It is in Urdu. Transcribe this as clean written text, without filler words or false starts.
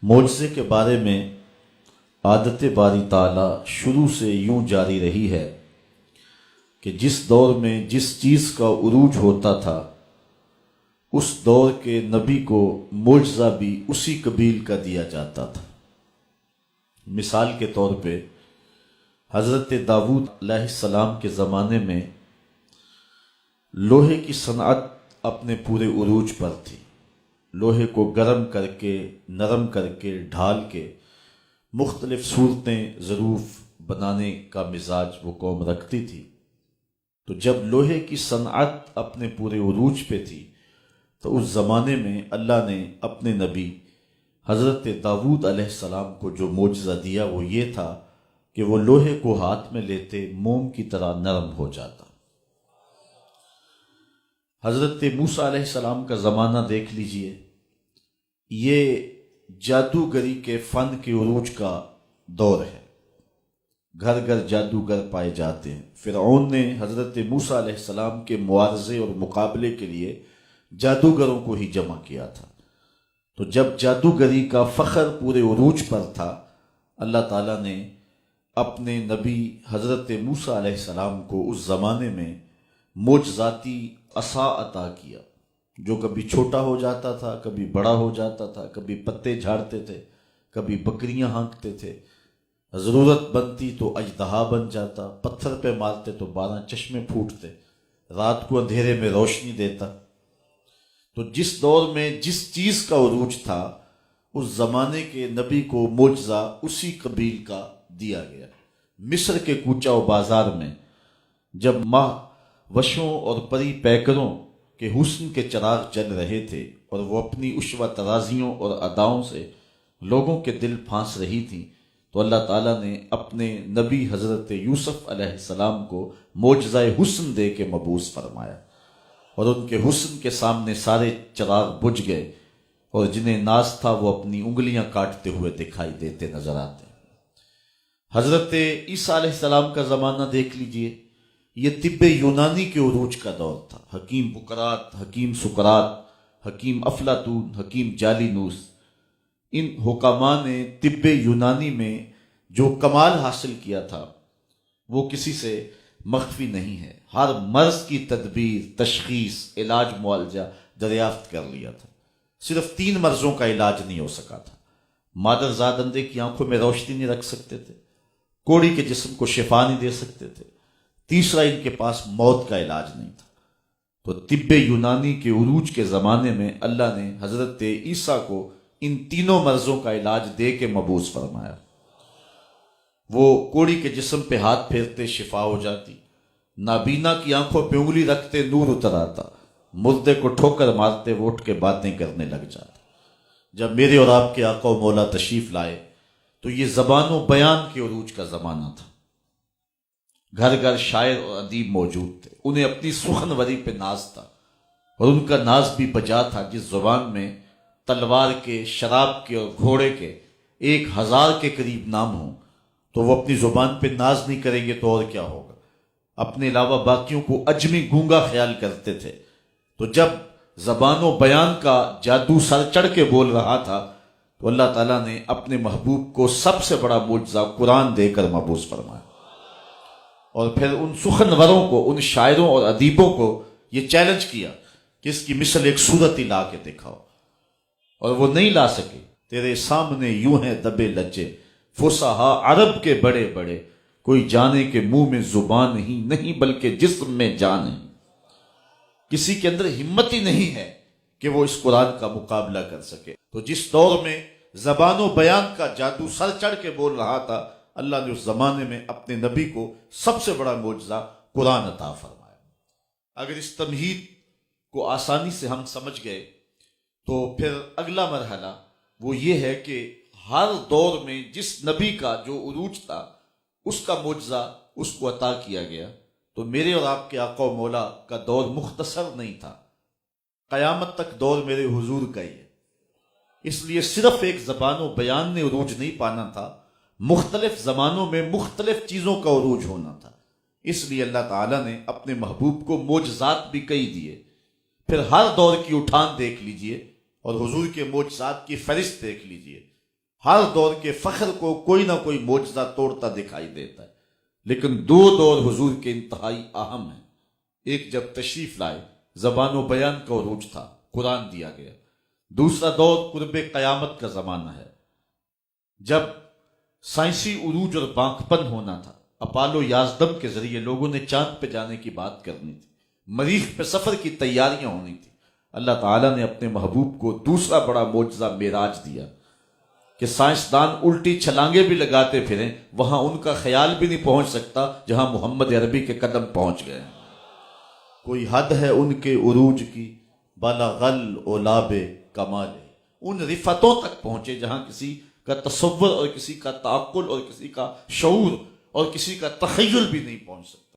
معجزے کے بارے میں عادت باری تعالیٰ شروع سے یوں جاری رہی ہے کہ جس دور میں جس چیز کا عروج ہوتا تھا اس دور کے نبی کو معجزہ بھی اسی قبیل کا دیا جاتا تھا۔ مثال کے طور پہ حضرت داؤد علیہ السلام کے زمانے میں لوہے کی صنعت اپنے پورے عروج پر تھی۔ لوہے کو گرم کر کے، نرم کر کے، ڈھال کے مختلف صورتیں ظروف بنانے کا مزاج وہ قوم رکھتی تھی۔ تو جب لوہے کی صنعت اپنے پورے عروج پہ تھی تو اس زمانے میں اللہ نے اپنے نبی حضرت داؤد علیہ السلام کو جو معجزہ دیا وہ یہ تھا کہ وہ لوہے کو ہاتھ میں لیتے موم کی طرح نرم ہو جاتا۔ حضرت موسیٰ علیہ السلام کا زمانہ دیکھ لیجئے، یہ جادوگری کے فن کے عروج کا دور ہے۔ گھر گھر جادوگر پائے جاتے ہیں۔ فرعون نے حضرت موسیٰ علیہ السلام کے معارضے اور مقابلے کے لیے جادوگروں کو ہی جمع کیا تھا۔ تو جب جادوگری کا فخر پورے عروج پر تھا، اللہ تعالیٰ نے اپنے نبی حضرت موسیٰ علیہ السلام کو اس زمانے میں معجزاتی عصا عطا کیا، جو کبھی چھوٹا ہو جاتا تھا، کبھی بڑا ہو جاتا تھا، کبھی پتے جھاڑتے تھے، کبھی بکریاں ہانکتے تھے، ضرورت بنتی تو اژدہا بن جاتا، پتھر پہ مارتے تو 12 چشمے پھوٹتے، رات کو اندھیرے میں روشنی دیتا۔ تو جس دور میں جس چیز کا عروج تھا اس زمانے کے نبی کو معجزہ اسی قبیل کا دیا گیا۔ مصر کے کوچہ و بازار میں جب ماہ وشوں اور پری پیکروں کے حسن کے چراغ جل رہے تھے اور وہ اپنی عشوہ ترازیوں اور اداؤں سے لوگوں کے دل پھانس رہی تھیں، تو اللہ تعالیٰ نے اپنے نبی حضرت یوسف علیہ السلام کو معجزہ حسن دے کے مبعوث فرمایا، اور ان کے حسن کے سامنے سارے چراغ بجھ گئے، اور جنہیں ناز تھا وہ اپنی انگلیاں کاٹتے ہوئے دکھائی دیتے نظر آتے۔ حضرت عیسیٰ علیہ السلام کا زمانہ دیکھ لیجئے، یہ طب یونانی کے عروج کا دور تھا۔ حکیم بکرات، حکیم سقراط، حکیم افلاطون، حکیم جالینوس، ان حکماء نے طب یونانی میں جو کمال حاصل کیا تھا وہ کسی سے مخفی نہیں ہے۔ ہر مرض کی تدبیر، تشخیص، علاج، معالجہ دریافت کر لیا تھا۔ صرف 3 مرضوں کا علاج نہیں ہو سکا تھا۔ مادر زاد اندھے کی آنکھوں میں روشنی نہیں رکھ سکتے تھے، کوڑی کے جسم کو شفا نہیں دے سکتے تھے، تیسرا ان کے پاس موت کا علاج نہیں تھا۔ تو طب یونانی کے عروج کے زمانے میں اللہ نے حضرت عیسیٰ کو ان 3 مرضوں کا علاج دے کے مبعوث فرمایا۔ وہ کوڑی کے جسم پہ ہاتھ پھیرتے شفا ہو جاتی، نابینا کی آنکھوں پہ انگلی رکھتے نور اتر آتا، مردے کو ٹھوکر مارتے وہ اٹھ کے باتیں کرنے لگ جاتا۔ جب میرے اور آپ کے آقا و مولا تشریف لائے تو یہ زبان و بیان کے عروج کا زمانہ تھا۔ گھر گھر شاعر اور ادیب موجود تھے، انہیں اپنی سخنوری پہ ناز تھا، اور ان کا ناز بھی بجا تھا۔ جس زبان میں تلوار کے، شراب کے اور گھوڑے کے 1000 کے قریب نام ہوں تو وہ اپنی زبان پہ ناز نہیں کریں گے تو اور کیا ہوگا۔ اپنے علاوہ باقیوں کو اجمی گونگا خیال کرتے تھے۔ تو جب زبان و بیان کا جادو سر چڑھ کے بول رہا تھا تو اللہ تعالیٰ نے اپنے محبوب کو سب سے بڑا معجزہ قرآن دے کر مبعوث فرمایا، اور پھر ان سخنوروں کو، ان شاعروں اور ادیبوں کو یہ چیلنج کیا کہ اس کی مثل ایک صورت ہی لا کے دکھاؤ، اور وہ نہیں لا سکے۔ تیرے سامنے یوں ہیں دبے لچے فصحا عرب کے بڑے بڑے، کوئی جانے کہ منہ میں زبان ہی نہیں بلکہ جسم میں جان ہے۔ کسی کے اندر ہمت ہی نہیں ہے کہ وہ اس قرآن کا مقابلہ کر سکے۔ تو جس دور میں زبان و بیان کا جادو سر چڑھ کے بول رہا تھا، اللہ نے اس زمانے میں اپنے نبی کو سب سے بڑا معجزہ قرآن عطا فرمایا۔ اگر اس تمہید کو آسانی سے ہم سمجھ گئے تو پھر اگلا مرحلہ وہ یہ ہے کہ ہر دور میں جس نبی کا جو عروج تھا اس کا معجزہ اس کو عطا کیا گیا۔ تو میرے اور آپ کے آقا و مولا کا دور مختصر نہیں تھا، قیامت تک دور میرے حضور کا ہی ہے۔ اس لیے صرف ایک زبان و بیان نے عروج نہیں پانا تھا، مختلف زمانوں میں مختلف چیزوں کا عروج ہونا تھا۔ اس لیے اللہ تعالیٰ نے اپنے محبوب کو معجزات بھی کئی دیے۔ پھر ہر دور کی اٹھان دیکھ لیجئے اور حضور کے معجزات کی فہرست دیکھ لیجئے۔ ہر دور کے فخر کو کوئی نہ کوئی معجزہ توڑتا دکھائی دیتا ہے، لیکن دو دور حضور کے انتہائی اہم ہیں۔ ایک جب تشریف لائے، زبان و بیان کا عروج تھا، قرآن دیا گیا۔ دوسرا دور قرب قیامت کا زمانہ ہے، جب سائنسی عروج اور بانکپن ہونا تھا۔ اپالو 11 کے ذریعے لوگوں نے چاند پہ جانے کی بات کرنی تھی، مریخ پہ سفر کی تیاریاں ہونی تھی۔ اللہ تعالیٰ نے اپنے محبوب کو دوسرا بڑا معجزہ معراج دیا کہ سائنسدان الٹی چھلانگیں بھی لگاتے پھریں، وہاں ان کا خیال بھی نہیں پہنچ سکتا جہاں محمد عربی کے قدم پہنچ گئے۔ کوئی حد ہے ان کے عروج کی، بلغل اولاب کمال، ان رفتوں تک پہنچے جہاں کسی کا تصور اور کسی کا تعقل اور کسی کا شعور اور کسی کا تخیل بھی نہیں پہنچ سکتا۔